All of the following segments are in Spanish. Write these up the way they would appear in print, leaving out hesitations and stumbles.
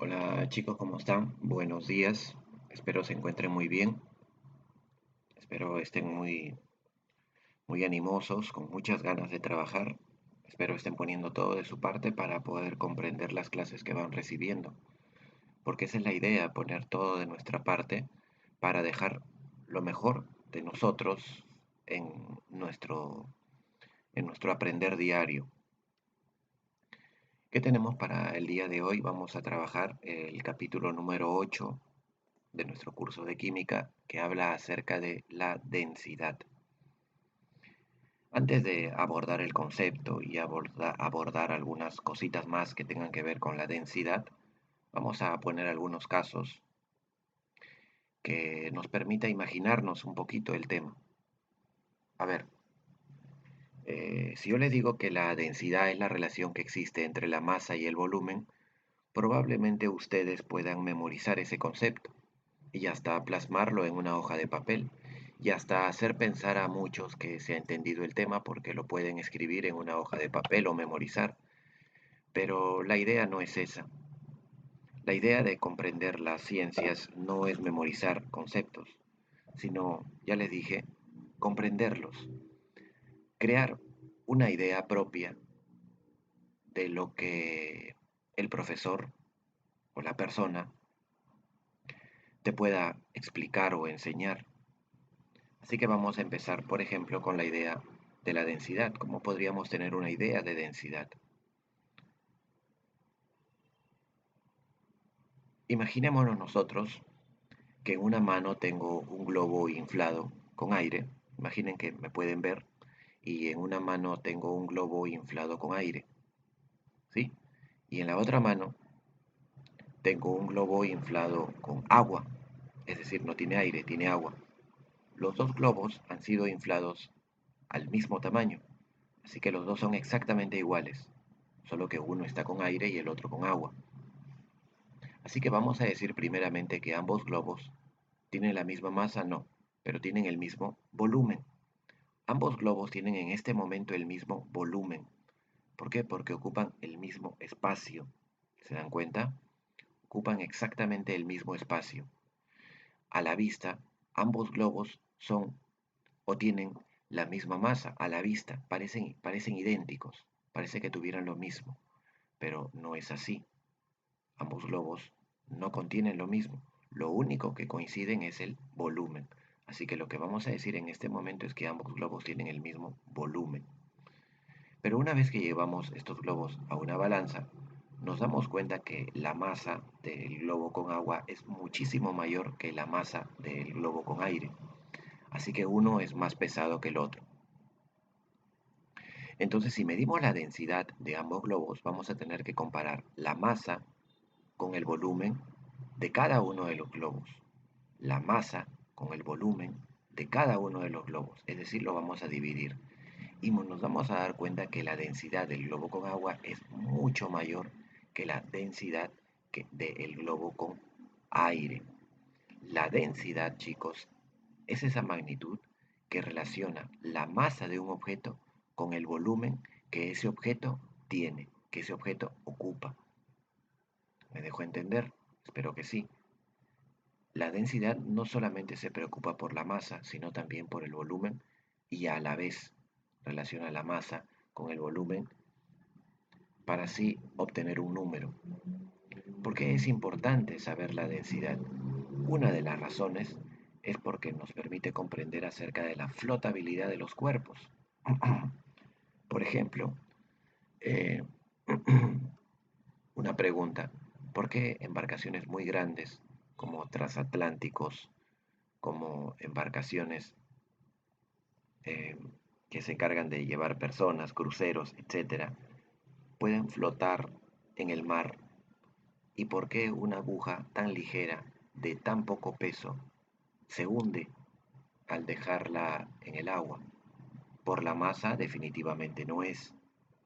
Hola chicos, ¿cómo están? Buenos días. Espero se encuentren muy bien. Espero estén muy animosos, con muchas ganas de trabajar. Espero estén poniendo todo de su parte para poder comprender las clases que van recibiendo. Porque esa es la idea, poner todo de nuestra parte para dejar lo mejor de nosotros en nuestro aprender diario. ¿Qué tenemos para el día de hoy? Vamos a trabajar el capítulo número 8 de nuestro curso de química que habla acerca de la densidad. Antes de abordar el concepto y abordar algunas cositas más que tengan que ver con la densidad, vamos a poner algunos casos que nos permita imaginarnos un poquito el tema. A ver, si yo les digo que la densidad es la relación que existe entre la masa y el volumen, probablemente ustedes puedan memorizar ese concepto y hasta plasmarlo en una hoja de papel y hasta hacer pensar a muchos que se ha entendido el tema porque lo pueden escribir en una hoja de papel o memorizar. Pero la idea no es esa. La idea de comprender las ciencias no es memorizar conceptos, sino, ya les dije, comprenderlos, crear una idea propia de lo que el profesor o la persona te pueda explicar o enseñar. Así que vamos a empezar, por ejemplo, con la idea de la densidad. ¿Cómo podríamos tener una idea de densidad? Imaginémonos nosotros que en una mano tengo un globo inflado con aire. Imaginen que me pueden ver y en una mano tengo un globo inflado con aire, ¿sí? Y en la otra mano tengo un globo inflado con agua, es decir, no tiene aire, tiene agua. Los dos globos han sido inflados al mismo tamaño, así que los dos son exactamente iguales, solo que uno está con aire y el otro con agua. Así que vamos a decir primeramente que ambos globos tienen la misma masa, no, pero tienen el mismo volumen. Ambos globos tienen en este momento el mismo volumen. ¿Por qué? Porque ocupan el mismo espacio. ¿Se dan cuenta? Ocupan exactamente el mismo espacio. A la vista, ambos globos son o tienen la misma masa. A la vista, parecen idénticos. Parece que tuvieran lo mismo, pero no es así. Ambos globos no contienen lo mismo. Lo único que coinciden es el volumen. Así que lo que vamos a decir en este momento es que ambos globos tienen el mismo volumen. Pero una vez que llevamos estos globos a una balanza, nos damos cuenta que la masa del globo con agua es muchísimo mayor que la masa del globo con aire. Así que uno es más pesado que el otro. Entonces, si medimos la densidad de ambos globos, vamos a tener que comparar la masa con el volumen de cada uno de los globos. La masa con el volumen de cada uno de los globos. Es decir, lo vamos a dividir. Y nos vamos a dar cuenta que la densidad del globo con agua es mucho mayor que la densidad del globo con aire. La densidad, chicos, es esa magnitud que relaciona la masa de un objeto con el volumen que ese objeto tiene, que ese objeto ocupa. ¿Me dejo entender? Espero que sí. La densidad no solamente se preocupa por la masa, sino también por el volumen y a la vez relaciona la masa con el volumen para así obtener un número. ¿Por qué es importante saber la densidad? Una de las razones es porque nos permite comprender acerca de la flotabilidad de los cuerpos. Por ejemplo, eh, una pregunta, ¿por qué embarcaciones muy grandes como transatlánticos, como embarcaciones eh, que se encargan de llevar personas, cruceros, etcétera, pueden flotar en el mar? ¿Y por qué una aguja tan ligera, de tan poco peso, se hunde al dejarla en el agua? Por la masa definitivamente no es,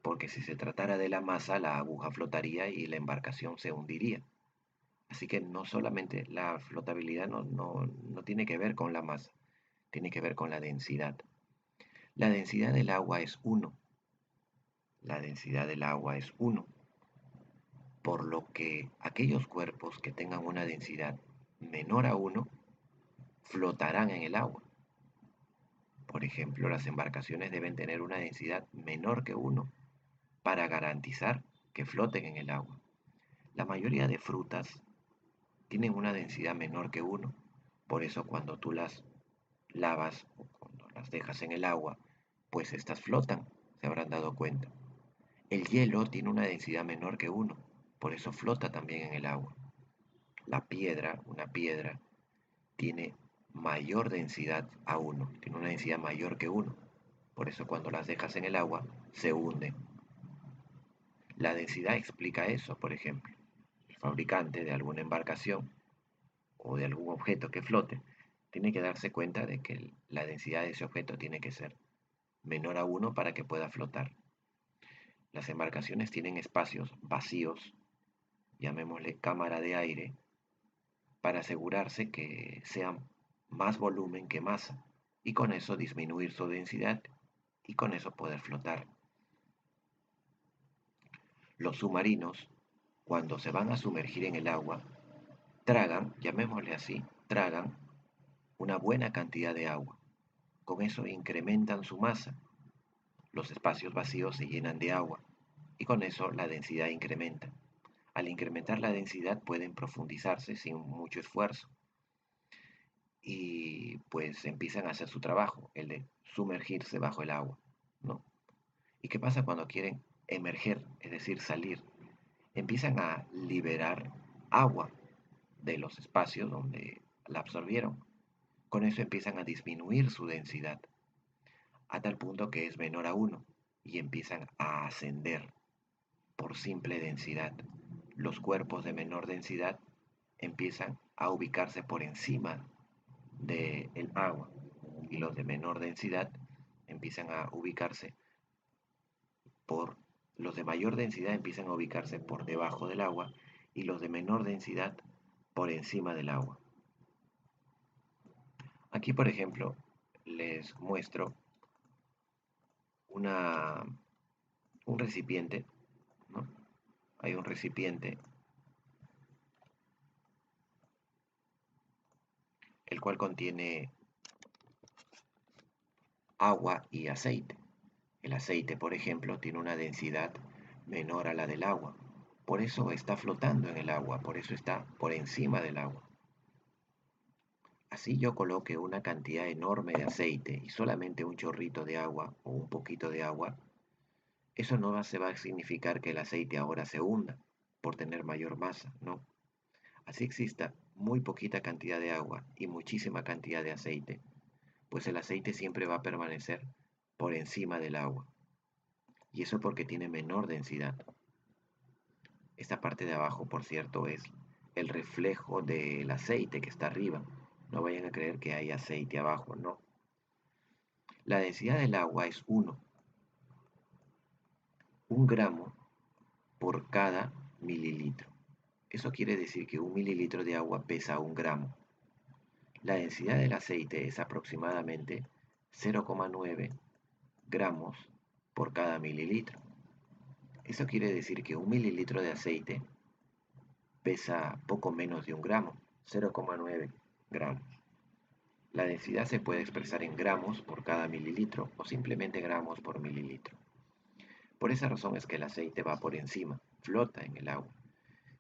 porque si se tratara de la masa, la aguja flotaría y la embarcación se hundiría. Así que no solamente la flotabilidad no tiene que ver con la masa, tiene que ver con la densidad. La densidad del agua es uno. La densidad del agua es uno. por lo que aquellos cuerpos que tengan una densidad menor a 1 flotarán en el agua. Por ejemplo, las embarcaciones deben tener una densidad menor que 1 para garantizar que floten en el agua. La mayoría de frutas tienen una densidad menor que 1, por eso cuando tú las lavas o cuando las dejas en el agua, pues estas flotan, se habrán dado cuenta. El hielo tiene una densidad menor que 1, por eso flota también en el agua. La piedra, una piedra, tiene mayor densidad a 1, tiene una densidad mayor que 1, por eso cuando las dejas en el agua se hunden. La densidad explica eso, por ejemplo. El fabricante de alguna embarcación o de algún objeto que flote tiene que darse cuenta de que la densidad de ese objeto tiene que ser menor a 1 para que pueda flotar. Las embarcaciones tienen espacios vacíos, llamémosle cámara de aire, para asegurarse que sean más volumen que masa y con eso disminuir su densidad y con eso poder flotar. Los submarinos, cuando se van a sumergir en el agua, tragan, llamémosle así, tragan una buena cantidad de agua. Con eso incrementan su masa. Los espacios vacíos se llenan de agua y con eso la densidad incrementa. Al incrementar la densidad pueden profundizarse sin mucho esfuerzo y pues empiezan a hacer su trabajo, el de sumergirse bajo el agua, ¿no? ¿Y qué pasa cuando quieren emerger, es decir, salir? Empiezan a liberar agua de los espacios donde la absorbieron. Con eso empiezan a disminuir su densidad a tal punto que es menor a 1 y empiezan a ascender por simple densidad. Los cuerpos de menor densidad empiezan a ubicarse por encima del agua y los de menor densidad empiezan a ubicarse por los de mayor densidad empiezan a ubicarse por debajo del agua y los de menor densidad por encima del agua. Aquí, por ejemplo, les muestro una, un recipiente, ¿no? Hay un recipiente el cual contiene agua y aceite. El aceite, por ejemplo, tiene una densidad menor a la del agua. Por eso está flotando en el agua, por eso está por encima del agua. Así yo coloque una cantidad enorme de aceite y solamente un chorrito de agua o un poquito de agua, eso no se va a significar que el aceite ahora se hunda por tener mayor masa, no. Así exista muy poquita cantidad de agua y muchísima cantidad de aceite, pues el aceite siempre va a permanecer por encima del agua. Y eso porque tiene menor densidad. Esta parte de abajo, por cierto, es el reflejo del aceite que está arriba. No vayan a creer que hay aceite abajo, no. La densidad del agua es 1 gramo por cada mililitro. Eso quiere decir que un mililitro de agua pesa 1 gramo. La densidad del aceite es aproximadamente 0,9 gramos por cada mililitro. Eso quiere decir que un mililitro de aceite pesa poco menos de 1 gramo, 0,9 gramos. La densidad se puede expresar en gramos por cada mililitro o simplemente gramos por mililitro. Por esa razón es que el aceite va por encima, flota en el agua.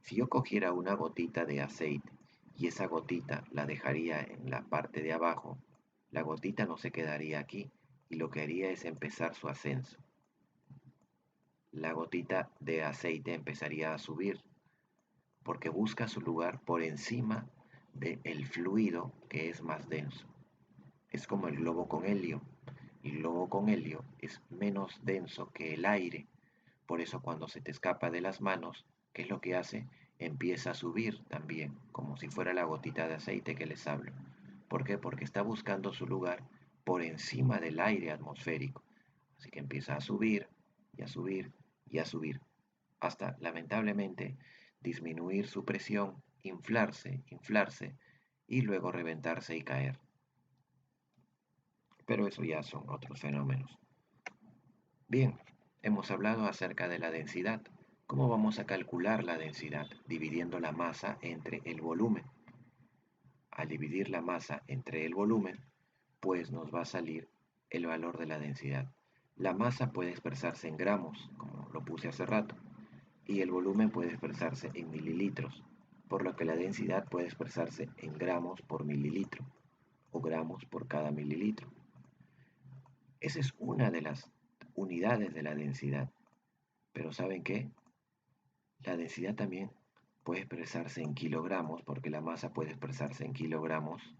Si yo cogiera una gotita de aceite y esa gotita la dejaría en la parte de abajo, la gotita no se quedaría aquí y lo que haría es empezar su ascenso. La gotita de aceite empezaría a subir porque busca su lugar por encima del fluido que es más denso. Es como el globo con helio. El globo con helio es menos denso que el aire. Por eso cuando se te escapa de las manos, ¿qué es lo que hace? Empieza a subir también, como si fuera la gotita de aceite que les hablo. ¿Por qué? Porque está buscando su lugar por encima del aire atmosférico. Así que empieza a subir y a subir y a subir, hasta lamentablemente disminuir su presión, inflarse, inflarse y luego reventarse y caer. Pero eso ya son otros fenómenos. Bien, hemos hablado acerca de la densidad, ¿Cómo vamos a calcular la densidad? Dividiendo la masa entre el volumen. Al dividir la masa entre el volumen, pues nos va a salir el valor de la densidad. La masa puede expresarse en gramos, como lo puse hace rato, y el volumen puede expresarse en mililitros, por lo que la densidad puede expresarse en gramos por mililitro o gramos por cada mililitro. Esa es una de las unidades de la densidad, pero ¿saben qué? La densidad también puede expresarse en kilogramos, porque la masa puede expresarse en kilogramos,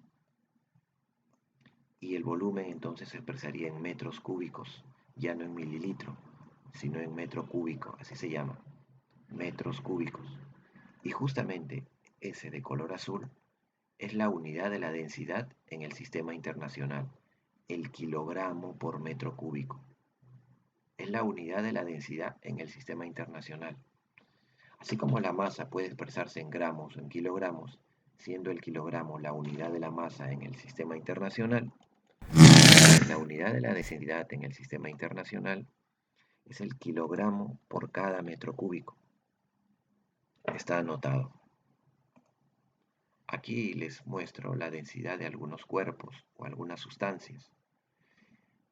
y el volumen entonces se expresaría en metros cúbicos, ya no en mililitro, sino en metro cúbico, así se llama, metros cúbicos. Y justamente ese de color azul es la unidad de la densidad en el sistema internacional, el kilogramo por metro cúbico. Es la unidad de la densidad en el sistema internacional. Así como la masa puede expresarse en gramos o en kilogramos, siendo el kilogramo la unidad de la masa en el sistema internacional, la unidad de la densidad en el sistema internacional es el kilogramo por cada metro cúbico. Está anotado. Aquí les muestro la densidad de algunos cuerpos o algunas sustancias.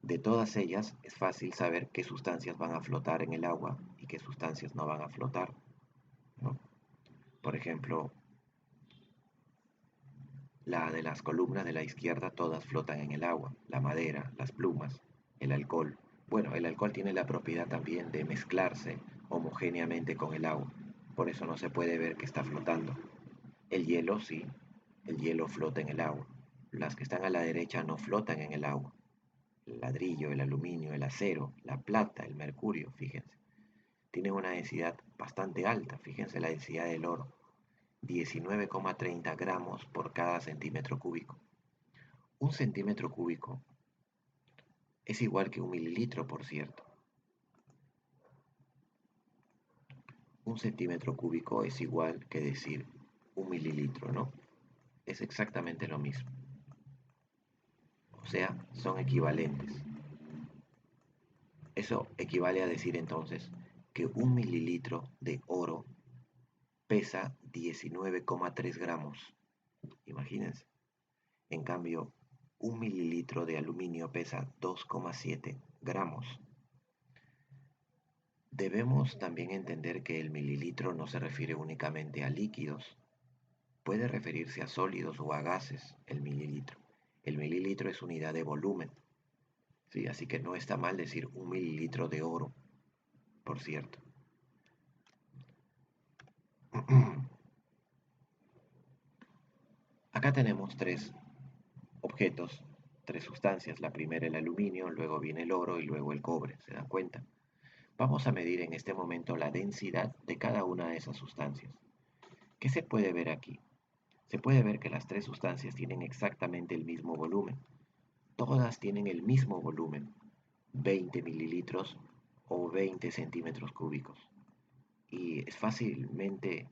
De todas ellas es fácil saber qué sustancias van a flotar en el agua y qué sustancias no van a flotar, ¿no? Por ejemplo, la de las columnas de la izquierda todas flotan en el agua, la madera, las plumas, el alcohol. Bueno, el alcohol tiene la propiedad también de mezclarse homogéneamente con el agua, por eso no se puede ver que está flotando. El hielo sí, el hielo flota en el agua. Las que están a la derecha no flotan en el agua. El ladrillo, el aluminio, el acero, la plata, el mercurio, fíjense. Tienen una densidad bastante alta, fíjense la densidad del oro, 19,30 gramos por cada centímetro cúbico. Un centímetro cúbico es igual que un mililitro, por cierto. Un centímetro cúbico es igual que decir un mililitro, ¿no? Es exactamente lo mismo. O sea, son equivalentes. Eso equivale a decir entonces que un mililitro de oro pesa 19,3 gramos. Imagínense. En cambio, un mililitro de aluminio pesa 2,7 gramos. Debemos también entender que el mililitro no se refiere únicamente a líquidos, puede referirse a sólidos o a gases, el mililitro. El mililitro es unidad de volumen, ¿sí? Así que no está mal decir un mililitro de oro, por cierto. Acá tenemos tres objetos, tres sustancias. La primera el aluminio, luego viene el oro y luego el cobre, ¿se dan cuenta? Vamos a medir en este momento la densidad de cada una de esas sustancias. ¿Qué se puede ver aquí? Se puede ver que las tres sustancias tienen exactamente el mismo volumen. Todas tienen el mismo volumen, 20 mililitros o 20 centímetros cúbicos. Y es fácilmente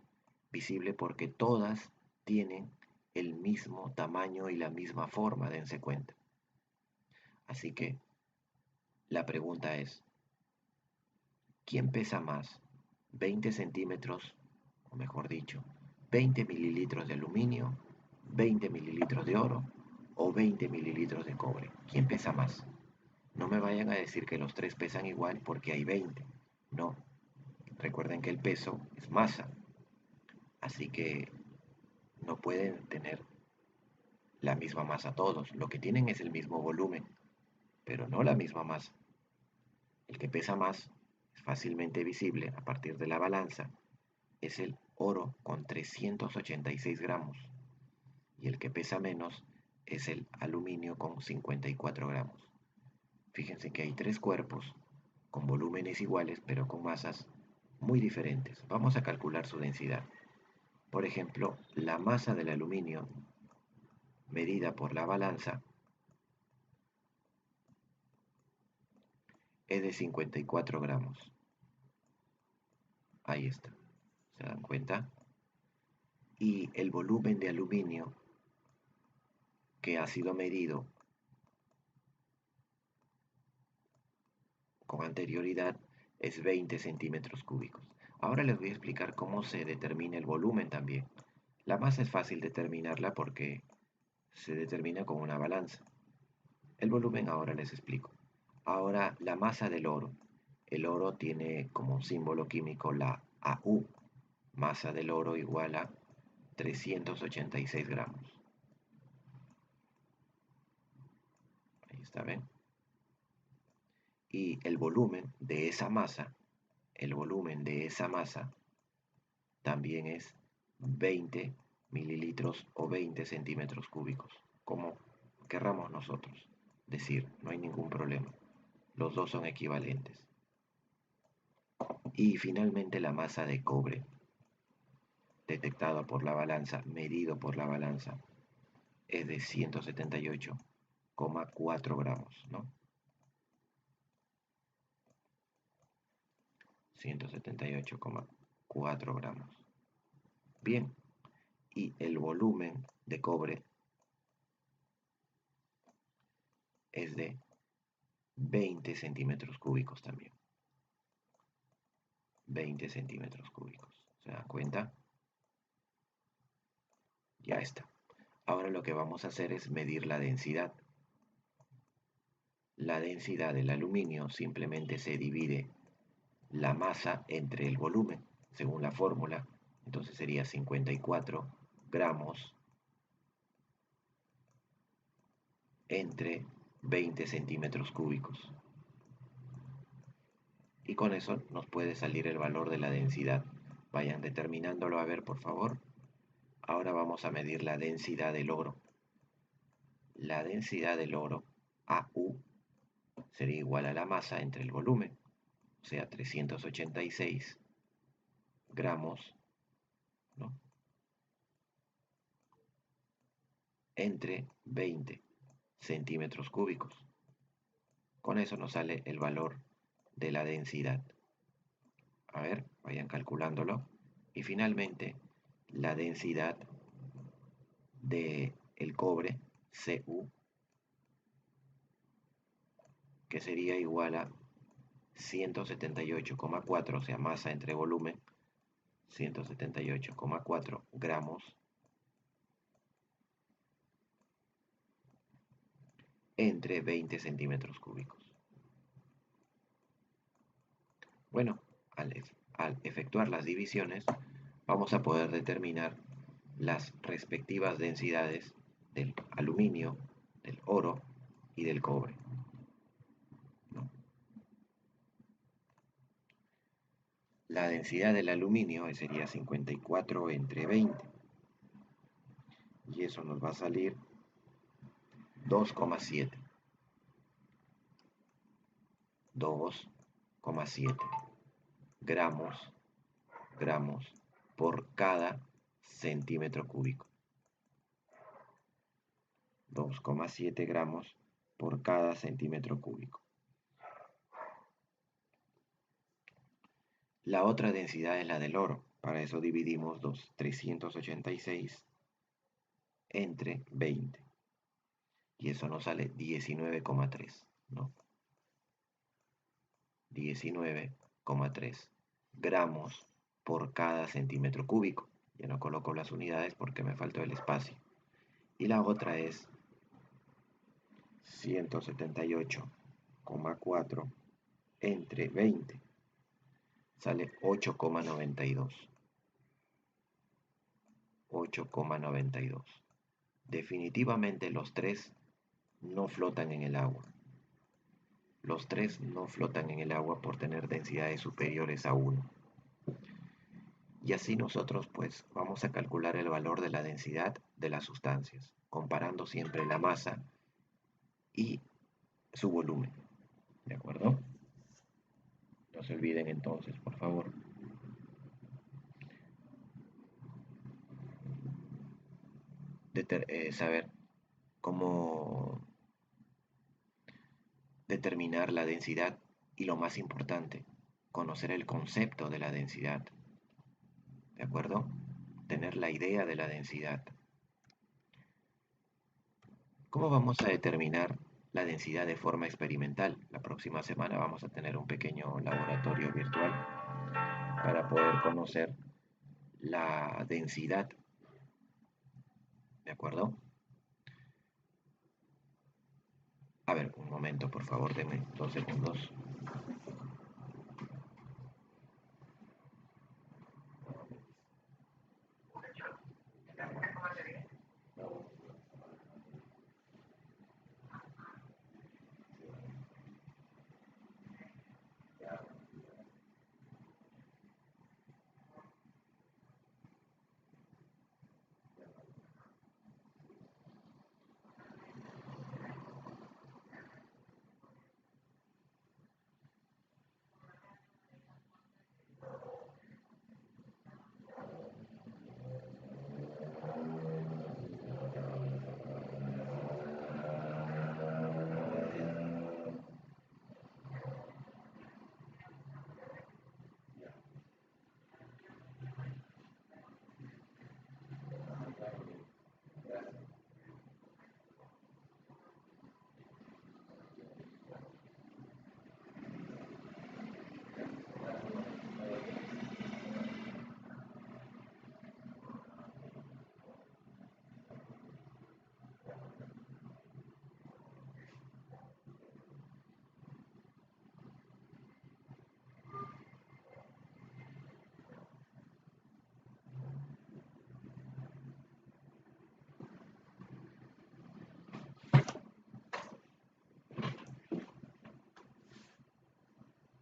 visible porque todas tienen el mismo tamaño y la misma forma, dense cuenta. Así que la pregunta es, ¿quién pesa más? ¿20 centímetros, o mejor dicho, 20 mililitros de aluminio, 20 mililitros de oro o 20 mililitros de cobre? ¿Quién pesa más? No me vayan a decir que los tres pesan igual porque hay 20. No, recuerden que el peso es masa, así que no pueden tener la misma masa todos. Lo que tienen es el mismo volumen, pero no la misma masa. El que pesa más es fácilmente visible a partir de la balanza. Es el oro con 386 gramos. Y el que pesa menos es el aluminio con 54 gramos. Fíjense que hay tres cuerpos con volúmenes iguales pero con masas muy diferentes. Vamos a calcular su densidad. Por ejemplo, la masa del aluminio medida por la balanza es de 54 gramos. Ahí está. ¿Se dan cuenta? Y el volumen de aluminio que ha sido medido con anterioridad es 20 centímetros cúbicos. Ahora les voy a explicar cómo se determina el volumen también. La masa es fácil determinarla porque se determina con una balanza. El volumen ahora les explico. Ahora la masa del oro. El oro tiene como símbolo químico la AU. Masa del oro igual a 386 gramos. Ahí está, ¿ven? Y el volumen de esa masa, también es 20 mililitros o 20 centímetros cúbicos, como querramos nosotros decir, no hay ningún problema. Los dos son equivalentes. Y finalmente la masa de cobre, detectada por la balanza, medido por la balanza, es de 178,4 gramos, ¿no? 178,4 gramos. Bien, y el volumen de cobre es de 20 centímetros cúbicos también. 20 centímetros cúbicos. ¿Se dan cuenta? Ya está. Ahora lo que vamos a hacer es medir la densidad. La densidad del aluminio simplemente se divide la masa entre el volumen, según la fórmula. Entonces sería 54 gramos entre 20 centímetros cúbicos. Y con eso nos puede salir el valor de la densidad. Vayan determinándolo a ver, por favor. Ahora vamos a medir la densidad del oro. La densidad del oro, AU, sería igual a la masa entre el volumen, o sea, 386 gramos, ¿no? Entre 20 centímetros cúbicos. Con eso nos sale el valor de la densidad. A ver, vayan calculándolo. Y finalmente, la densidad del cobre, Cu, que sería igual a 178,4, o sea, masa entre volumen, 178,4 gramos entre 20 centímetros cúbicos. Bueno, al efectuar las divisiones, vamos a poder determinar las respectivas densidades del aluminio, del oro y del cobre, ¿no? La densidad del aluminio sería 54 entre 20 y eso nos va a salir 2,7. 2,7 gramos por cada centímetro cúbico. 2,7 gramos por cada centímetro cúbico. La otra densidad es la del oro. Para eso dividimos los 386 entre 20. Y eso nos sale 19,3, ¿no? 19,3 gramos por cada centímetro cúbico. Ya no coloco las unidades porque me faltó el espacio. Y la otra es 178,4 entre 20. Sale 8,92. 8,92. Definitivamente los tres no flotan en el agua. Los tres no flotan en el agua por tener densidades superiores a 1. Y así nosotros pues vamos a calcular el valor de la densidad de las sustancias, comparando siempre la masa y su volumen. ¿De acuerdo? No se olviden entonces, por favor. Saber cómo determinar la densidad y lo más importante, conocer el concepto de la densidad. ¿De acuerdo? Tener la idea de la densidad. ¿Cómo vamos a determinar la densidad de forma experimental? La próxima semana vamos a tener un pequeño laboratorio virtual para poder conocer la densidad. ¿De acuerdo? A ver, un momento, por favor, denme 2 segundos.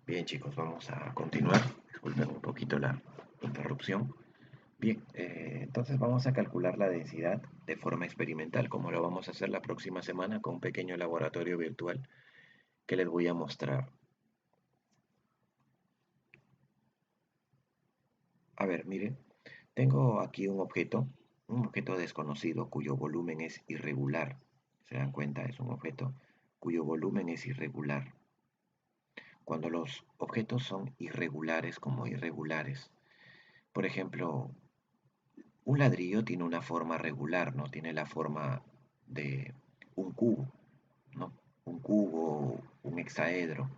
Bien, chicos, vamos a continuar. Disculpen un poquito la interrupción. Bien, entonces vamos a calcular la densidad de forma experimental, como lo vamos a hacer la próxima semana con un pequeño laboratorio virtual que les voy a mostrar. A ver, miren, tengo aquí un objeto desconocido cuyo volumen es irregular. ¿Se dan cuenta? Es un objeto cuyo volumen es irregular. Cuando los objetos son irregulares como irregulares, por ejemplo, un ladrillo tiene una forma regular, ¿no? Tiene la forma de un cubo, ¿no? Un cubo, un hexaedro.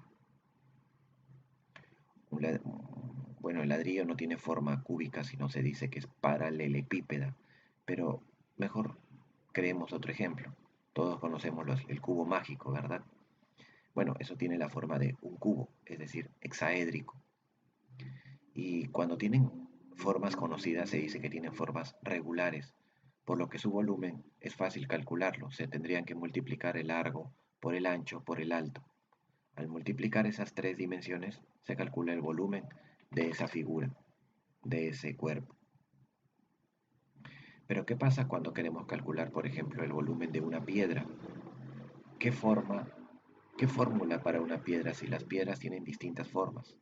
Bueno, el ladrillo no tiene forma cúbica, sino se dice que es paralelepípeda. Pero mejor creemos otro ejemplo. Todos conocemos el cubo mágico, ¿verdad? Bueno, eso tiene la forma de un cubo, es decir, hexaédrico. Y cuando tienen formas conocidas se dice que tienen formas regulares, por lo que su volumen es fácil calcularlo. Se tendrían que multiplicar el largo por el ancho por el alto. Al multiplicar esas tres dimensiones se calcula el volumen de esa figura, de ese cuerpo. Pero ¿qué pasa cuando queremos calcular, por ejemplo, el volumen de una piedra? ¿Qué forma, qué fórmula para una piedra si las piedras tienen distintas formas?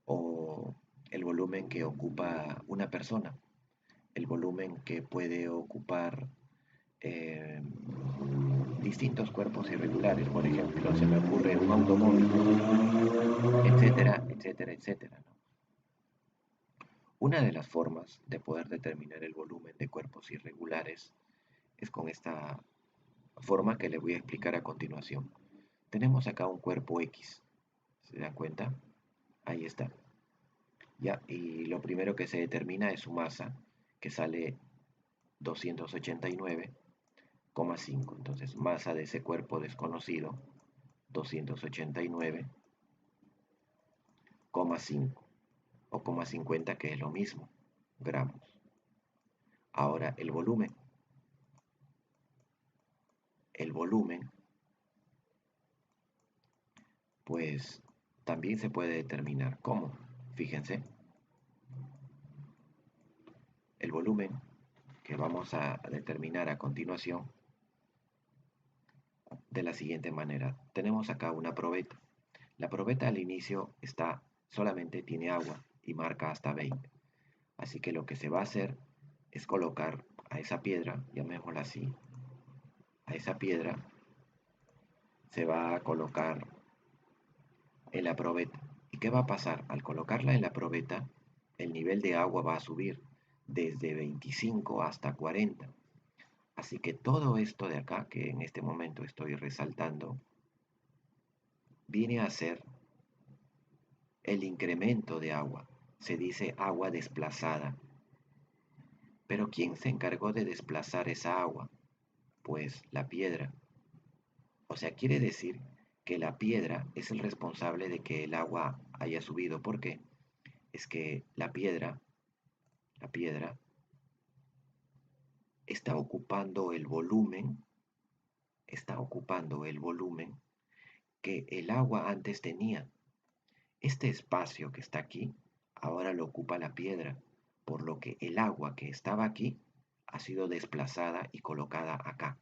O el volumen que ocupa una persona, el volumen que puede ocupar eh, distintos cuerpos irregulares, por ejemplo, se me ocurre un automóvil, etcétera, etcétera, etcétera, ¿no? Una de las formas de poder determinar el volumen de cuerpos irregulares es con esta forma que le voy a explicar a continuación. Tenemos acá un cuerpo X, ¿se dan cuenta? Ahí está. Ya, y lo primero que se determina es su masa, que sale 289,5. Entonces, masa de ese cuerpo desconocido, 289,5 o 50, que es lo mismo, gramos. Ahora, el volumen, pues también se puede determinar. ¿Cómo? Fíjense, el volumen que vamos a determinar a continuación de la siguiente manera. Tenemos acá una probeta. La probeta al inicio solamente tiene agua y marca hasta 20. Así que lo que se va a hacer es colocar a esa piedra, llamémosla así, a esa piedra se va a colocar en la probeta. ¿Y qué va a pasar? Al colocarla en la probeta, el nivel de agua va a subir desde 25 hasta 40. Así que todo esto de acá, que en este momento estoy resaltando, viene a ser el incremento de agua. se dice agua desplazada. Pero ¿quién se encargó de desplazar esa agua? Pues la piedra. O sea, quiere decir que la piedra es el responsable de que el agua haya subido. ¿Por qué? Es que la piedra está ocupando el volumen, está ocupando el volumen que el agua antes tenía. Este espacio que está aquí ahora lo ocupa la piedra, por lo que el agua que estaba aquí ha sido desplazada y colocada acá.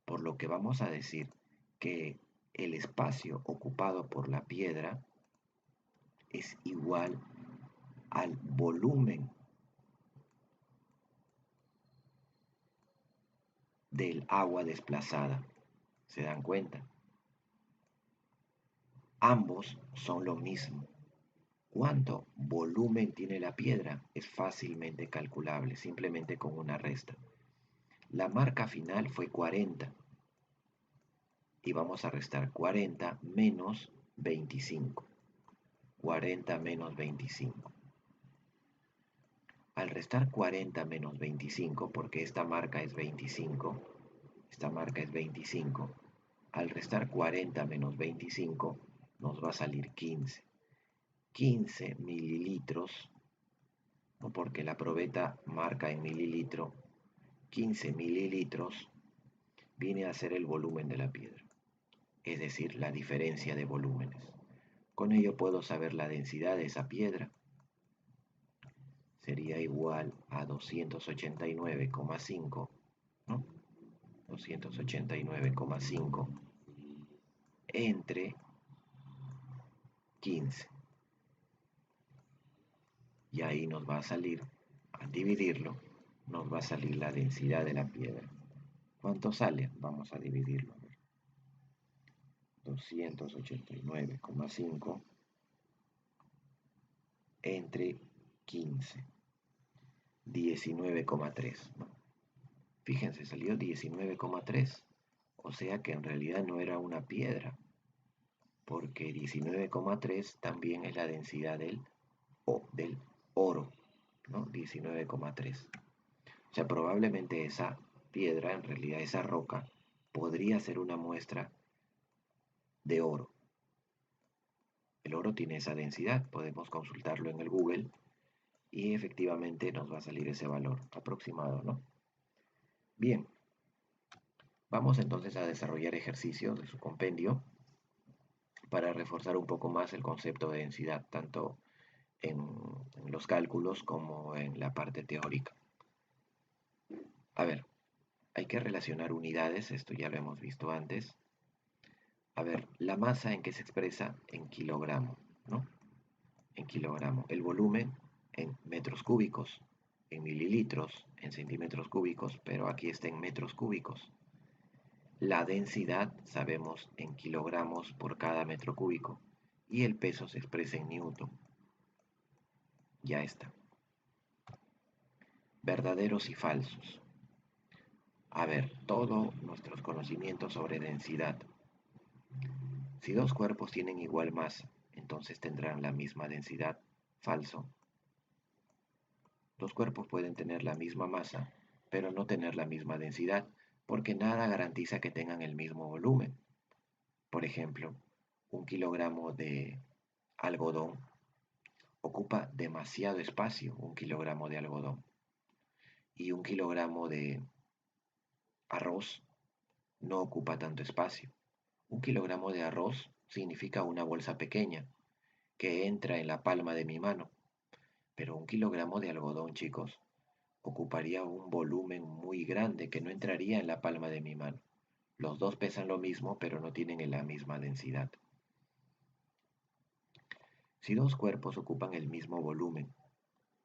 Por lo que vamos a decir que el espacio ocupado por la piedra es igual al volumen del agua desplazada. ¿Se dan cuenta? Ambos son lo mismo. ¿Cuánto volumen tiene la piedra? Es fácilmente calculable, simplemente con una resta. La marca final fue 40 y vamos a restar 40 menos 25. 40 menos 25. Al restar 40 menos 25, porque esta marca es 25, esta marca es 25, al restar 40 menos 25 nos va a salir 15. 15 mililitros, ¿no? Porque la probeta marca en mililitro, 15 mililitros viene a ser el volumen de la piedra, es decir, la diferencia de volúmenes. Con ello puedo saber la densidad de esa piedra. Sería igual a 289,5, ¿no? 289,5 entre 15. Y ahí nos va a salir, al dividirlo, nos va a salir la densidad de la piedra. ¿Cuánto sale? Vamos a dividirlo. 289,5 entre 15. 19,3. ¿No? Fíjense, salió 19,3. O sea que en realidad no era una piedra, porque 19,3 también es la densidad del oro, ¿no? 19,3. O sea, probablemente esa piedra, en realidad esa roca, podría ser una muestra de oro. El oro tiene esa densidad, podemos consultarlo en el Google y efectivamente nos va a salir ese valor aproximado, ¿no? Bien, vamos entonces a desarrollar ejercicios de su compendio para reforzar un poco más el concepto de densidad, tanto en los cálculos como en la parte teórica. A ver, hay que relacionar unidades, esto ya lo hemos visto antes. A ver, la masa en que se expresa en kilogramo, ¿no? En kilogramo. El volumen en metros cúbicos, en mililitros, en centímetros cúbicos, pero aquí está en metros cúbicos. La densidad sabemos en kilogramos por cada metro cúbico y el peso se expresa en newton. Ya está. Verdaderos y falsos. A ver, todos nuestros conocimientos sobre densidad. Si dos cuerpos tienen igual masa, entonces tendrán la misma densidad. Falso. Dos cuerpos pueden tener la misma masa, pero no tener la misma densidad, porque nada garantiza que tengan el mismo volumen. Por ejemplo, un kilogramo de algodón ocupa demasiado espacio, un kilogramo de algodón. Y un kilogramo de arroz no ocupa tanto espacio. Un kilogramo de arroz significa una bolsa pequeña que entra en la palma de mi mano. Pero un kilogramo de algodón, chicos, ocuparía un volumen muy grande que no entraría en la palma de mi mano. Los dos pesan lo mismo, pero no tienen la misma densidad. Si dos cuerpos ocupan el mismo volumen,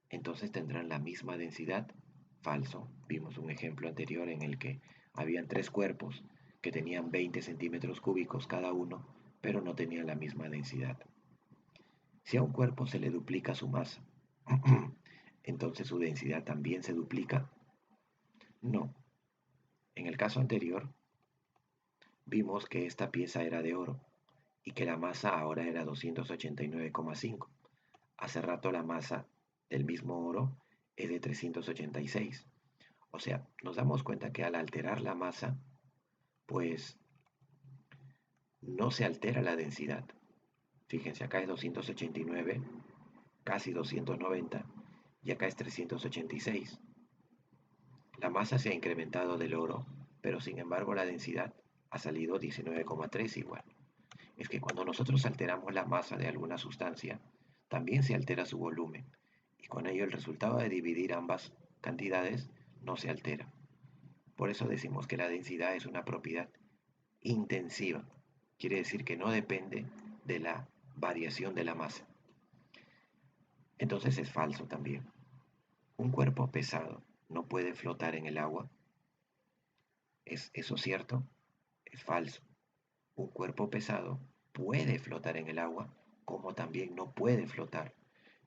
entonces tendrán la misma densidad. Falso. Vimos un ejemplo anterior en el que habían tres cuerpos que tenían 20 centímetros cúbicos cada uno, pero no tenían la misma densidad. Si a un cuerpo se le duplica su masa, entonces su densidad también se duplica. No. En el caso anterior, vimos que esta pieza era de oro y que la masa ahora era 289,5. Hace rato la masa del mismo oro es de 386. O sea, nos damos cuenta que al alterar la masa, pues no se altera la densidad. Fíjense, acá es 289, casi 290, y acá es 386. La masa se ha incrementado del oro, pero sin embargo la densidad ha salido 19,3 igual. Es que cuando nosotros alteramos la masa de alguna sustancia, también se altera su volumen, y con ello el resultado de dividir ambas cantidades no se altera. Por eso decimos que la densidad es una propiedad intensiva. Quiere decir que no depende de la variación de la masa. Entonces es falso también. Un cuerpo pesado no puede flotar en el agua. ¿Es eso cierto? Es falso. Un cuerpo pesado puede flotar en el agua, como también no puede flotar,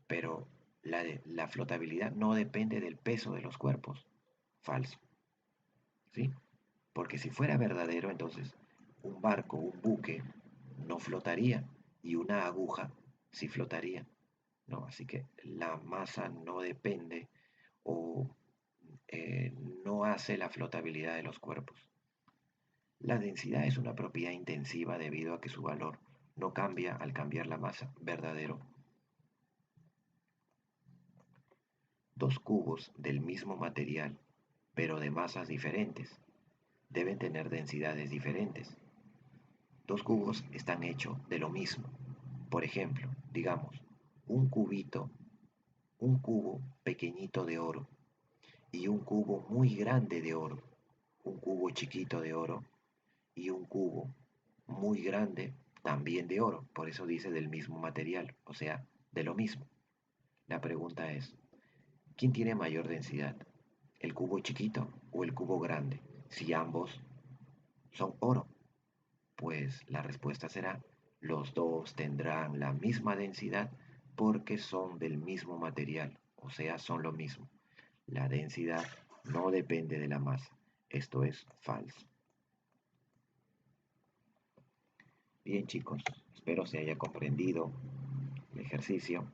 pero la flotabilidad no depende del peso de los cuerpos. Falso. ¿Sí? Porque si fuera verdadero, entonces un barco, un buque, no flotaría y una aguja sí flotaría. ¿No? Así que la masa no depende o no hace la flotabilidad de los cuerpos. La densidad es una propiedad intensiva debido a que su valor no cambia al cambiar la masa, verdadero. Dos cubos del mismo material, pero de masas diferentes, deben tener densidades diferentes. Dos cubos están hechos de lo mismo. Por ejemplo, digamos, un cubito, un cubo pequeñito de oro y un cubo muy grande de oro, un cubo chiquito de oro y un cubo muy grande también de oro, por eso dice del mismo material, o sea, de lo mismo. La pregunta es, ¿quién tiene mayor densidad? ¿El cubo chiquito o el cubo grande? Si ambos son oro, pues la respuesta será, los dos tendrán la misma densidad porque son del mismo material, o sea, son lo mismo. La densidad no depende de la masa. Esto es falso. Bien chicos, espero se haya comprendido el ejercicio.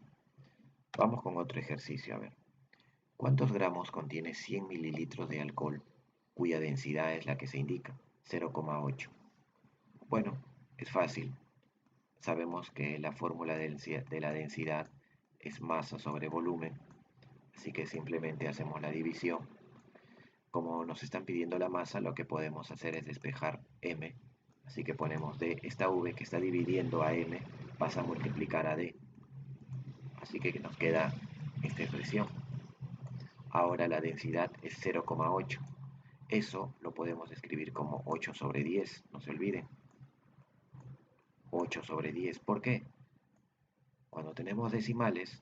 Vamos con otro ejercicio, a ver. ¿Cuántos gramos contiene 100 mililitros de alcohol, cuya densidad es la que se indica, 0,8? Bueno, es fácil. Sabemos que la fórmula de la densidad es masa sobre volumen, así que simplemente hacemos la división. Como nos están pidiendo la masa, lo que podemos hacer es despejar m, así que ponemos d, esta v que está dividiendo a m pasa a multiplicar a d, así que nos queda esta expresión. Ahora la densidad es 0,8. Eso lo podemos escribir como 8 sobre 10, no se olviden. 8 sobre 10, ¿por qué? Cuando tenemos decimales,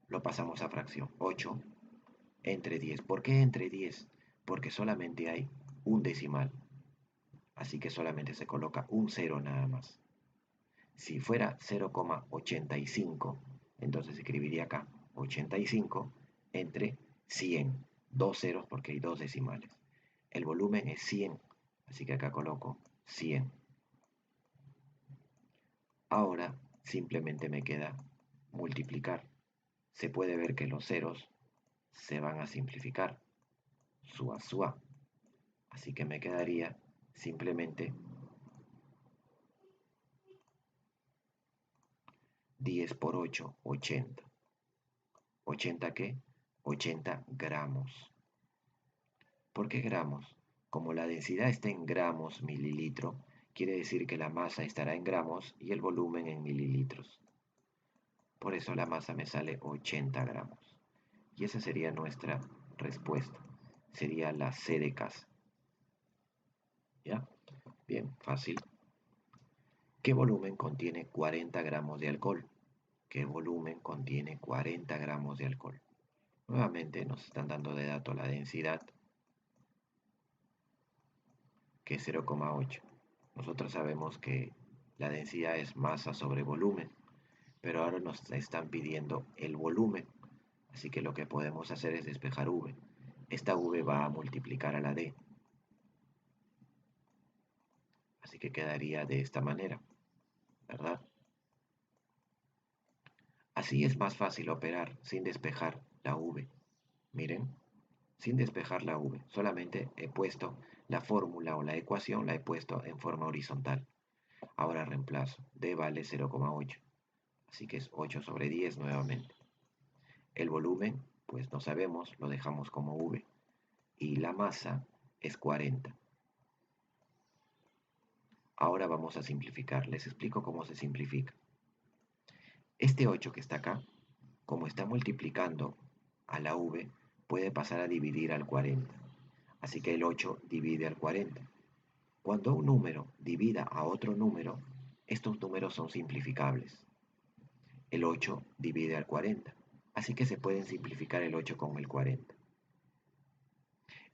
lo pasamos a fracción. 8 entre 10. ¿Por qué entre 10? Porque solamente hay un decimal. Así que solamente se coloca un 0 nada más. Si fuera 0,85, entonces escribiría acá 85 entre 100. Dos ceros porque hay dos decimales. El volumen es 100, así que acá coloco 100. Ahora simplemente me queda multiplicar. Se puede ver que los ceros se van a simplificar, su a su a. Así que me quedaría simplemente 10 por 8, 80. ¿80 qué? 80 gramos. ¿Por qué gramos? Como la densidad está en gramos mililitro, quiere decir que la masa estará en gramos y el volumen en mililitros. Por eso la masa me sale 80 gramos. Y esa sería nuestra respuesta. Sería la C de casa. ¿Ya? Bien, fácil. ¿Qué volumen contiene 40 gramos de alcohol? ¿Qué volumen contiene 40 gramos de alcohol? Nuevamente nos están dando de dato la densidad, que es 0,8. Nosotros sabemos que la densidad es masa sobre volumen, pero ahora nos están pidiendo el volumen, así que lo que podemos hacer es despejar V. Esta V va a multiplicar a la D, así que quedaría de esta manera, ¿verdad? Así es más fácil operar sin despejar la V. Miren, sin despejar la V, solamente he puesto la fórmula o la ecuación, la he puesto en forma horizontal. Ahora reemplazo, D vale 0,8, así que es 8 sobre 10 nuevamente. El volumen, pues no sabemos, lo dejamos como V. Y la masa es 40. Ahora vamos a simplificar, les explico cómo se simplifica. Este 8 que está acá, como está multiplicando a la V, puede pasar a dividir al 40. Así que el 8 divide al 40. Cuando un número divida a otro número, estos números son simplificables. El 8 divide al 40, así que se pueden simplificar el 8 con el 40.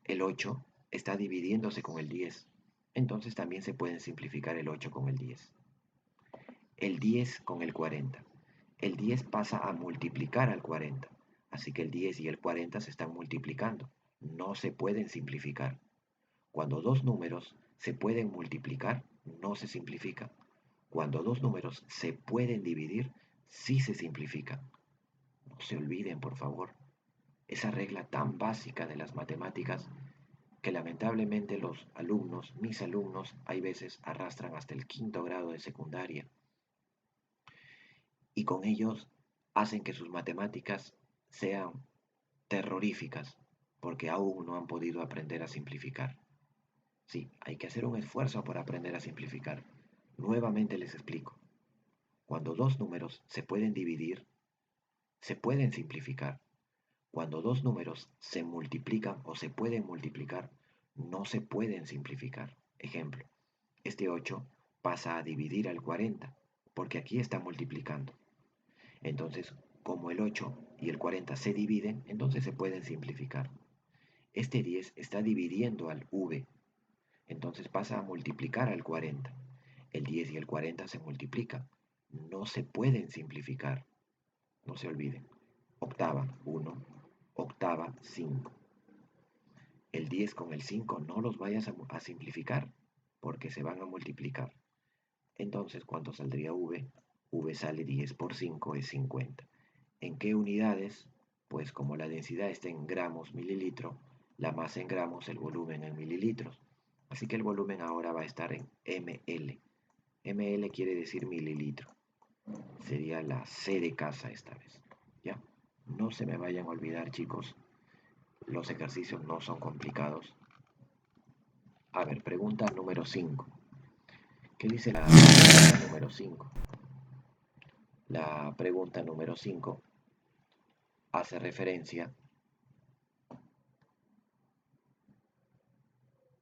El 8 está dividiéndose con el 10, entonces también se pueden simplificar el 8 con el 10. El 10 con el 40. El 10 pasa a multiplicar al 40, así que el 10 y el 40 se están multiplicando. No se pueden simplificar. Cuando dos números se pueden multiplicar, no se simplifican. Cuando dos números se pueden dividir, sí se simplifican. No se olviden, por favor, esa regla tan básica de las matemáticas que lamentablemente los alumnos, mis alumnos, hay veces arrastran hasta el quinto grado de secundaria y con ellos hacen que sus matemáticas sean terroríficas porque aún no han podido aprender a simplificar. Sí, hay que hacer un esfuerzo por aprender a simplificar. Nuevamente les explico. Cuando dos números se pueden dividir, se pueden simplificar. Cuando dos números se multiplican o se pueden multiplicar, no se pueden simplificar. Ejemplo, este 8 pasa a dividir al 40, porque aquí está multiplicando. Entonces, como el 8 y el 40 se dividen, entonces se pueden simplificar. Este 10 está dividiendo al V, entonces pasa a multiplicar al 40. El 10 y el 40 se multiplican. No se pueden simplificar. No se olviden. Octava, 1. Octava, 5. El 10 con el 5 no los vayas a simplificar porque se van a multiplicar. Entonces, ¿cuánto saldría V? V sale 10 por 5 es 50. ¿En qué unidades? Pues como la densidad está en gramos mililitro, la masa en gramos, el volumen en mililitros. Así que el volumen ahora va a estar en ml. ml quiere decir mililitro. Sería la C de casa esta vez. ¿Ya? No se me vayan a olvidar, chicos. Los ejercicios no son complicados. A ver, pregunta número 5. ¿Qué dice la pregunta número 5? La pregunta número 5 hace referencia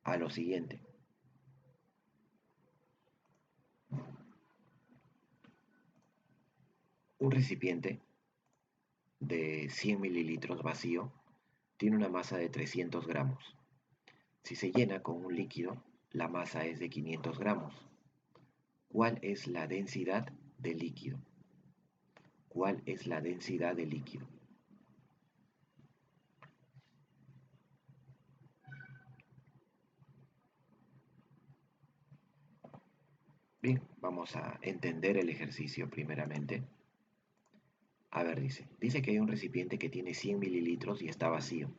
a lo siguiente. Un recipiente de 100 mililitros vacío tiene una masa de 300 gramos. Si se llena con un líquido, la masa es de 500 gramos. ¿Cuál es la densidad del líquido? ¿Cuál es la densidad del líquido? Bien, vamos a entender el ejercicio primeramente. A ver, dice que hay un recipiente que tiene 100 mililitros y está vacío.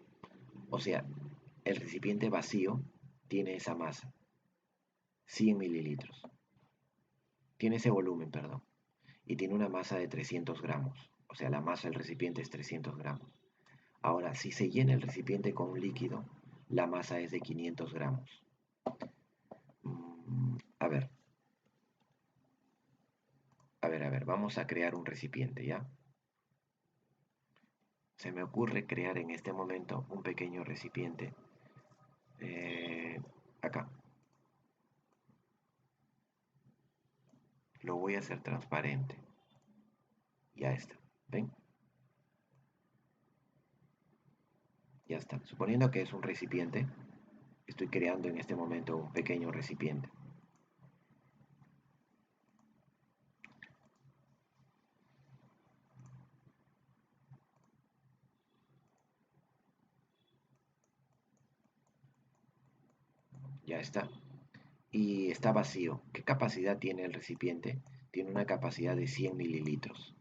O sea, el recipiente vacío tiene esa masa, 100 mililitros. Tiene ese volumen, perdón. Y tiene una masa de 300 gramos. O sea, la masa del recipiente es 300 gramos. Ahora, si se llena el recipiente con un líquido, la masa es de 500 gramos. A ver, vamos a crear un recipiente, ¿ya? Se me ocurre crear en este momento un pequeño recipiente. Acá. Lo voy a hacer transparente. Ya está. ¿Ven? Ya está. Suponiendo que es un recipiente, estoy creando en este momento un pequeño recipiente. Ya está. Y está vacío. ¿Qué capacidad tiene el recipiente? Tiene una capacidad de 100 mililitros.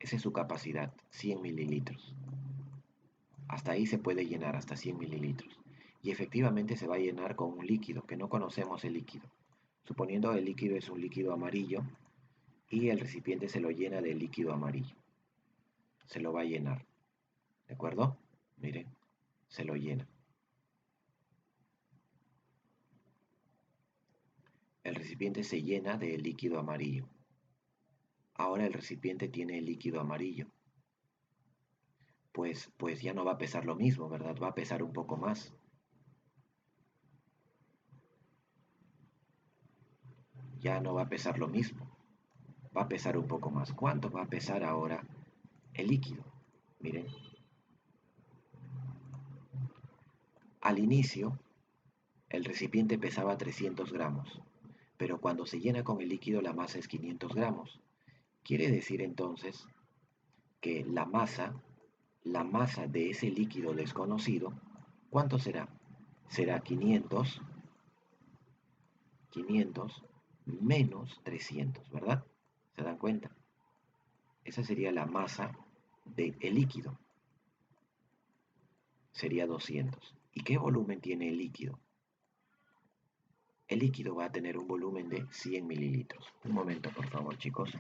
Esa es su capacidad, 100 mililitros. Hasta ahí se puede llenar, hasta 100 mililitros. Y efectivamente se va a llenar con un líquido, que no conocemos el líquido. Suponiendo el líquido es un líquido amarillo y el recipiente se lo llena de líquido amarillo. Se lo va a llenar, ¿de acuerdo? Miren, se lo llena. El recipiente se llena de líquido amarillo. Ahora el recipiente tiene el líquido amarillo. Pues ya no va a pesar lo mismo, ¿verdad? Va a pesar un poco más. Ya no va a pesar lo mismo. Va a pesar un poco más. ¿Cuánto va a pesar ahora el líquido? Miren, al inicio el recipiente pesaba 300 gramos, pero cuando se llena con el líquido la masa es 500 gramos. Quiere decir entonces que la masa de ese líquido desconocido, ¿cuánto será? Será 500 menos 300, ¿verdad? ¿Se dan cuenta? Esa sería la masa del líquido, sería 200. ¿Y qué volumen tiene el líquido? El líquido va a tener un volumen de 100 mililitros. Un momento, por favor, chicos.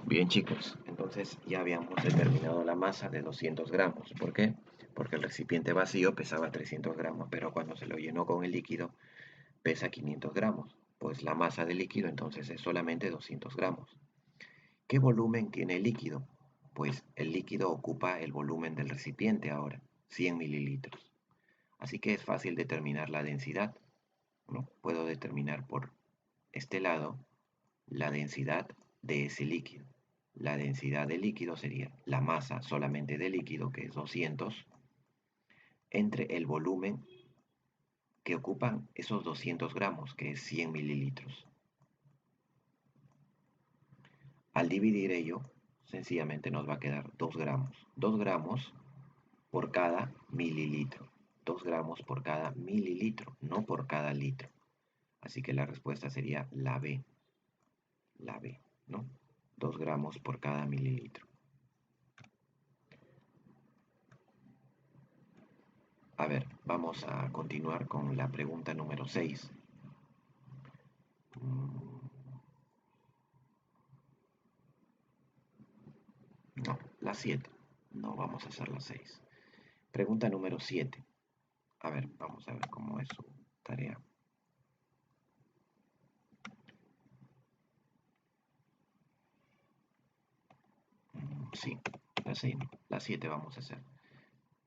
Bien, chicos, entonces ya habíamos determinado la masa de 200 gramos. ¿Por qué? Porque el recipiente vacío pesaba 300 gramos, pero cuando se lo llenó con el líquido pesa 500 gramos. Pues la masa del líquido entonces es solamente 200 gramos. ¿Qué volumen tiene el líquido? Pues el líquido ocupa el volumen del recipiente ahora, 100 mililitros. Así que es fácil determinar la densidad, ¿no? Puedo determinar por este lado la densidad de ese líquido. La densidad del líquido sería la masa solamente del líquido, que es 200, entre el volumen que ocupan esos 200 gramos, que es 100 mililitros. Al dividir ello, sencillamente nos va a quedar 2 gramos. 2 gramos por cada mililitro. 2 gramos por cada mililitro, no por cada litro. Así que la respuesta sería la B, ¿no? 2 gramos por cada mililitro. A ver, vamos a continuar con la pregunta número 6. No, la 7. No, vamos a hacer la 6. Pregunta número 7. A ver, vamos a ver cómo es su tarea. Sí, la 7 vamos a hacer.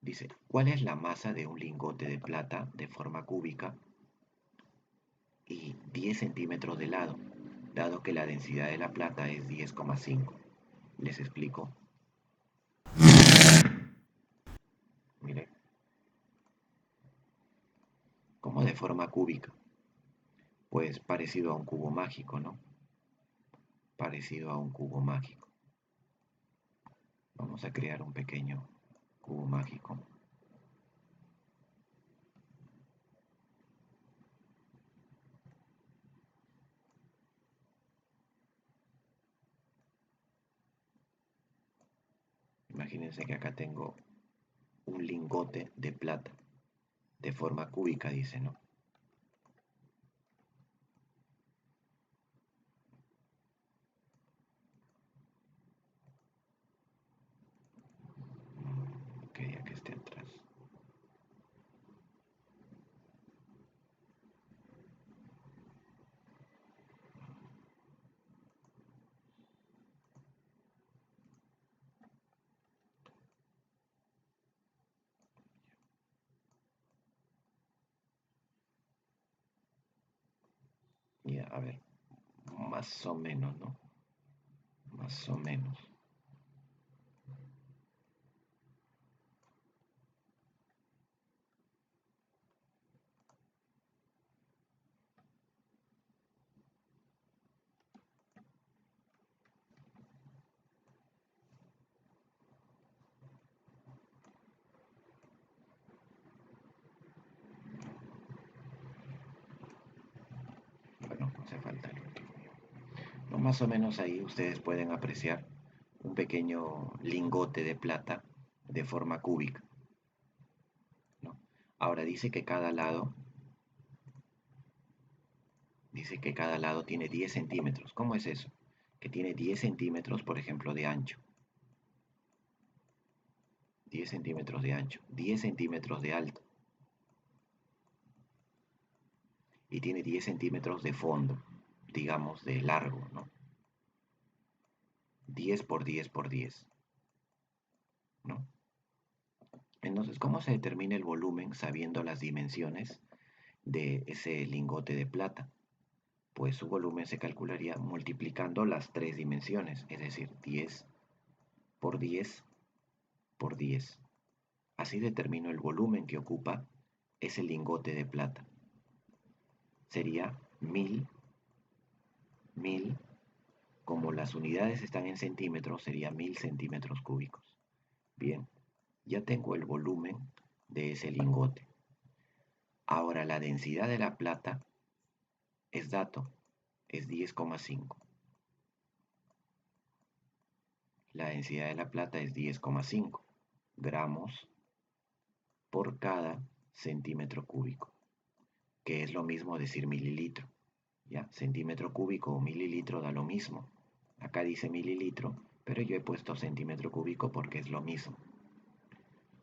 Dice, ¿cuál es la masa de un lingote de plata de forma cúbica y 10 centímetros de lado, dado que la densidad de la plata es 10,5? Les explico. Mire, ¿cómo de forma cúbica? Pues parecido a un cubo mágico, ¿no? Parecido a un cubo mágico. Vamos a crear un pequeño cubo mágico. Imagínense que acá tengo un lingote de plata de forma cúbica, dice, ¿no? Quería que esté atrás. Ya, a ver, más o menos, ¿no? Más o menos. Bueno, no hace falta el último. No, más o menos ahí ustedes pueden apreciar un pequeño lingote de plata de forma cúbica, ¿no? Ahora dice que cada lado tiene 10 centímetros. ¿Cómo es eso? Que tiene 10 centímetros, por ejemplo, de ancho. 10 centímetros de ancho, 10 centímetros de alto y tiene 10 centímetros de fondo, digamos de largo, ¿no? 10 por 10 por 10, ¿no? Entonces, ¿cómo se determina el volumen sabiendo las dimensiones de ese lingote de plata? Pues su volumen se calcularía multiplicando las tres dimensiones, es decir, 10 por 10 por 10. Así determino el volumen que ocupa ese lingote de plata. Sería 1000, como las unidades están en centímetros, sería 1000 centímetros cúbicos. Bien, ya tengo el volumen de ese lingote. Ahora la densidad de la plata es dato, es 10,5. La densidad de la plata es 10,5 gramos por cada centímetro cúbico, que es lo mismo decir mililitro. ¿Ya? Centímetro cúbico o mililitro da lo mismo. Acá dice mililitro, pero yo he puesto centímetro cúbico porque es lo mismo.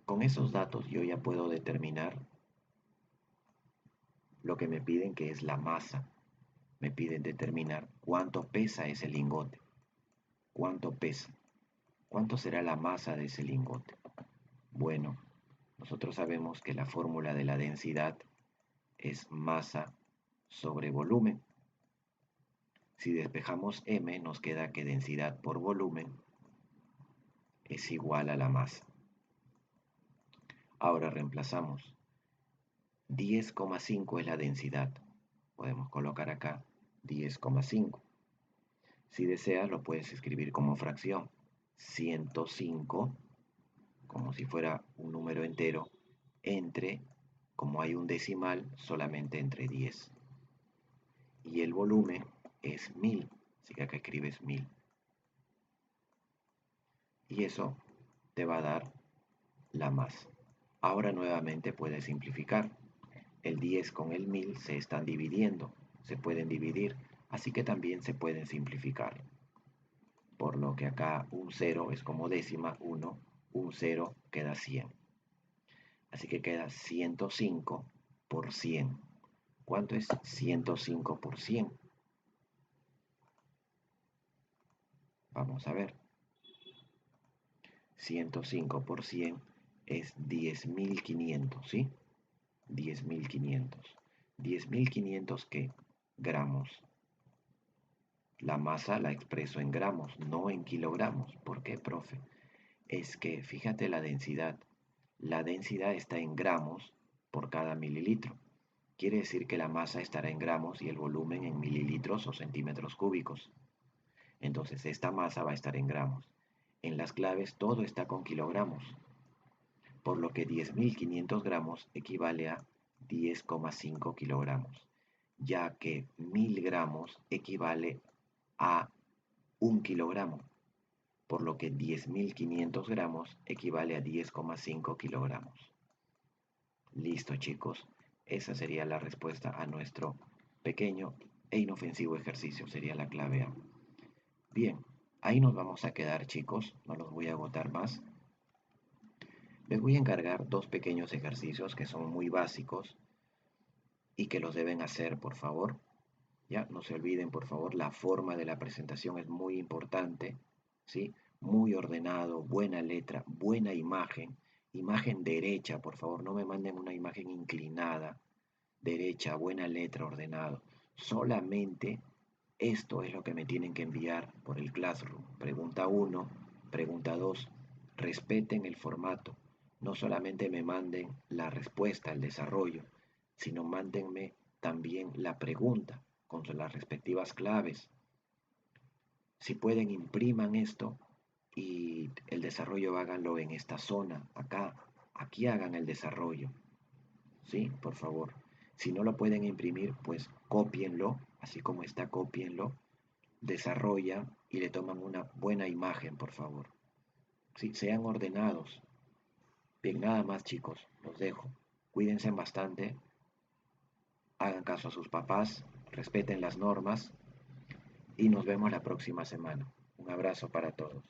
Con esos datos yo ya puedo determinar lo que me piden, que es la masa. Me piden determinar cuánto pesa ese lingote. ¿Cuánto pesa? ¿Cuánto será la masa de ese lingote? Bueno, nosotros sabemos que la fórmula de la densidad es masa sobre volumen. Si despejamos m, nos queda que densidad por volumen es igual a la masa. Ahora reemplazamos. 10,5 es la densidad. Podemos colocar acá 10,5. Si deseas, lo puedes escribir como fracción. 105, como si fuera un número entero, entre, como hay un decimal, solamente entre 10. Y el volumen es 1000, así que acá escribes 1000. Y eso te va a dar la masa. Ahora nuevamente puedes simplificar. El 10 con el 1000 se están dividiendo, se pueden dividir, así que también se pueden simplificar. Por lo que acá un 0 es como décima 1, un 0 queda 100. Así que queda 105 por 100. ¿Cuánto es 105 por 100? Vamos a ver. 105 por 100 es 10.500, ¿sí? 10.500. 10.500 ¿qué? Gramos. La masa la expreso en gramos, no en kilogramos. ¿Por qué, profe? Es que fíjate la densidad. La densidad está en gramos por cada mililitro. Quiere decir que la masa estará en gramos y el volumen en mililitros o centímetros cúbicos. Entonces esta masa va a estar en gramos. En las claves todo está con kilogramos, por lo que 10.500 gramos equivale a 10,5 kilogramos, ya que 1.000 gramos equivale a 1 kilogramo, por lo que 10.500 gramos equivale a 10,5 kilogramos. Listo, chicos, esa sería la respuesta a nuestro pequeño e inofensivo ejercicio, sería la clave A. Bien, ahí nos vamos a quedar, chicos, no los voy a agotar más. Les voy a encargar dos pequeños ejercicios que son muy básicos y que los deben hacer, por favor. Ya, no se olviden, por favor, la forma de la presentación es muy importante, ¿sí? Muy ordenado, buena letra, buena imagen, imagen derecha, por favor, no me manden una imagen inclinada, derecha, buena letra, ordenado. Solamente esto es lo que me tienen que enviar por el Classroom. Pregunta 1, pregunta 2. Respeten el formato. No solamente me manden la respuesta, el desarrollo, sino mándenme también la pregunta con las respectivas claves. Si pueden, impriman esto y el desarrollo háganlo en esta zona, acá. Aquí hagan el desarrollo. ¿Sí? Por favor. Si no lo pueden imprimir, pues cópienlo, así como está, cópienlo, desarrollan y le toman una buena imagen, por favor. Sí, sean ordenados. Bien, nada más, chicos, los dejo. Cuídense bastante, hagan caso a sus papás, respeten las normas y nos vemos la próxima semana. Un abrazo para todos.